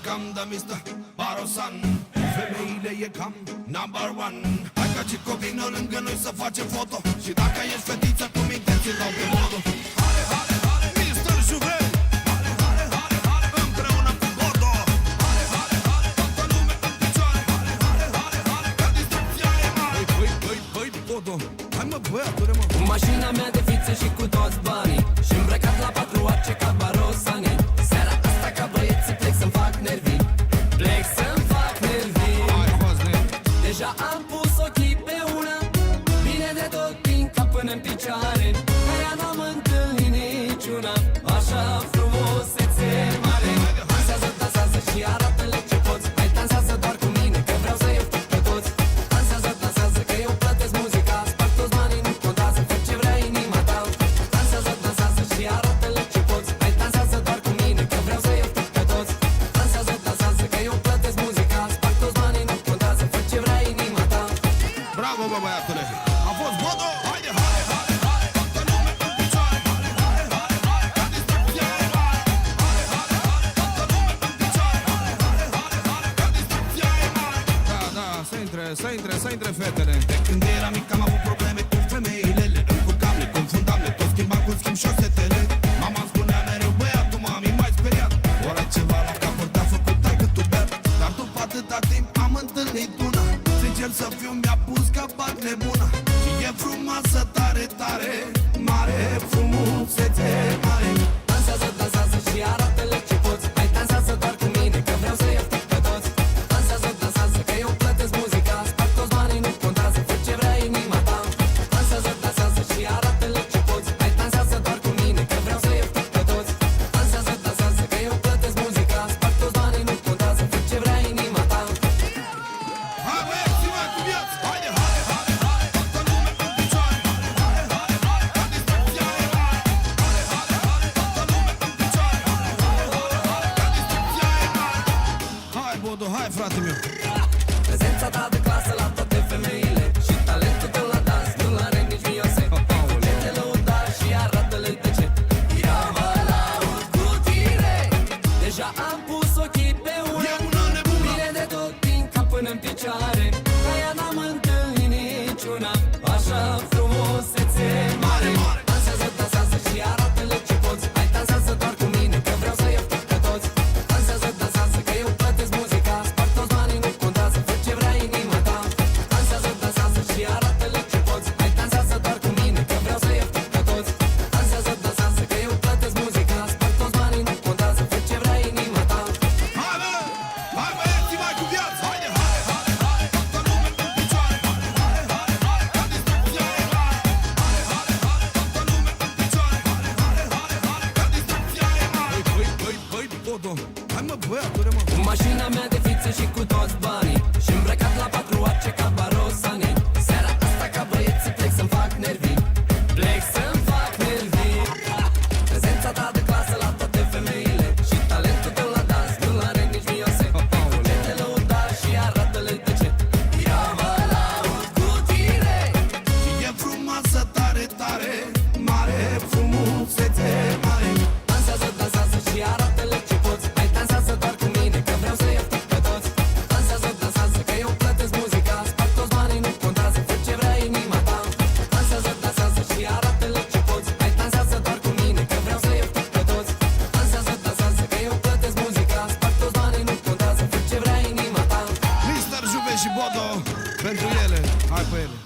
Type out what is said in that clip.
cam de Mr. Barosan. Femeile e cam number one. Hai ca Cico vină lângă noi să facem foto. Și dacă ești fetiță cu minte, ți-l dau pe modul. Hale, hale, hale, Mr. Juve. Hale, hale, hale, hale, împreună cu Bodo. Hale, hale, hale, toată lumea în picioare. Hale, hale, hale, hale, ca distracția e mare. Băi, Bodo, hai mă băiatule mă. Cu mașina mea de fițe și cu toți banii, și îmbrăcat la patru arce ca Barosani. Seara asta ca băieții plec să-mi fac nervi. Plec să-mi fac nervi. Deja am pus ochii pe una, bine de tot din cap până-n picioare. Ca ea n-am întâlnit niciuna, așa frumusețe mare. Dansează, dansează și arată-le ce poți. Hai dansează doar cu mine, că vreau să iau pe toți. Dansează, dansează, că eu plătesc muzica. Sparg toți banii, nu contează, fă ce vrea inima ta. Dansează, dansează și arată-le ce poți. Hai dansează doar cu mine, că vreau să iau pe toți. Dansează, dansează, că eu plătesc muzica. Sparg toți banii, nu contează, fă ce vrea inima ta. Bravo, bă, băiatule! A fost Bodo! Haide, hale, hale, hale, toată lumea în picioare. Hale, hale, hale, hale, ca distracția e mare. Hale, hale, hale, toată lumea în picioare. Hale, hale, hale, hale, ca distracția e mare. Da, să intre fetele. De când eram mic am avut probleme cu femeile. Le încurcam, le confundam, le tot schimbam cu schimb șosetele. Mama îmi spunea mereu, băiatul mami m-ai speriat. Ori ceva la capăt te-a făcut taică tu beat. Dar după atâta timp am întâlnit una. Sincer să fiu, mi-a pus capac nebuna. Și e frumoasă tare, tare, mare, frumusețe mare. Dansează, dansează și arată-le ce poți. Hai dansează doar cu mine, că vreau să iau pe toți. Dansează, dansează, că eu plătesc muzica. Sparg toți banii, nu contează, fă ce vrea inima ta. Dansează, dansează și arată-le ce poți. Hai dansează doar cu mine, că vreau să iau pe toți. Dansează, dansează, că eu plătesc muzica. Sparg toți banii, nu contează, fă ce vrea inima ta. Hai băieți, mai cu viață! Haide, hale, hale, hale, toată lumea în picioare. Hale, hale, hale, ca distracția e mare. Hale, hale, hale, toată lumea în picioare. Hale, hale, hale, ca distracția e mare. Hai, Bodo, hai, frate meu! Prezența ta de clasă la toate femeile și talentul tău la dans nu-l are nici Miose. Te lăuda și arată-le de ce. Ia mă laud cu tine. Deja am pus ochii pe una. E una nebună! Bine de tot din cap până-n picioare. Ca ea n-am întâlnit niciuna, așa frumusețe mare. Dansează, dansează și arată-le ce poți. Hai dansează doar cu mine, că vreau să iau pe toți. Dansează, dansează, că eu plătesc muzica. Sparg toți banii, nu contează, fă ce vrea inima ta. Dansează, dansează și arată-le ce poți. Hai dansează doar cu mine, că vreau să iau pe toți. Dansează, dansează, că eu plătesc muzica. Sparg toți banii, nu contează, fă ce vrea inima ta. Hai, bă! Hai, băieți, mai cu viață! Haide, hale, hale, hale, toată lumea în picioare. Hale, hale, hale, hale, ca distracția e mare. Hale, hale, hale, toată lumea în picioare. Hale, hale, hale, hale, ca distracția e mare. Băi, Bodo, hai mă băiatule mă! Cu mașina mea de fițe și cu toți banii, și îmbrăcat la patru arce ca Barosani. Seara asta ca băieții plec să-mi fac nervi. Plec să-mi fac nervi. Prezența ta de clasă la toate femeile și talentul tău la dans nu-l are nici Miose. Te lăuda și arată-le de ce. Ia mă laud cu tine. Și e frumoasă tare, tare, mare, frumusețe mare. Dansează, dansează și arată-le ce poți. Hai dansează doar cu mine, că vreau să iau pe toți. Dansează, dansează, că eu plătesc muzica. Sparg toți banii, nu contează, fă ce vrea inima ta. Dansează, dansează și arată-le ce poți. Hai dansează doar cu mine, că vreau să iau pe toți. Dansează, dansează, că eu plătesc muzica. Sparg toți banii, nu contează, fă ce vrea inima ta. Mr. Juve și Bodo, pentru ele, hai pe ele.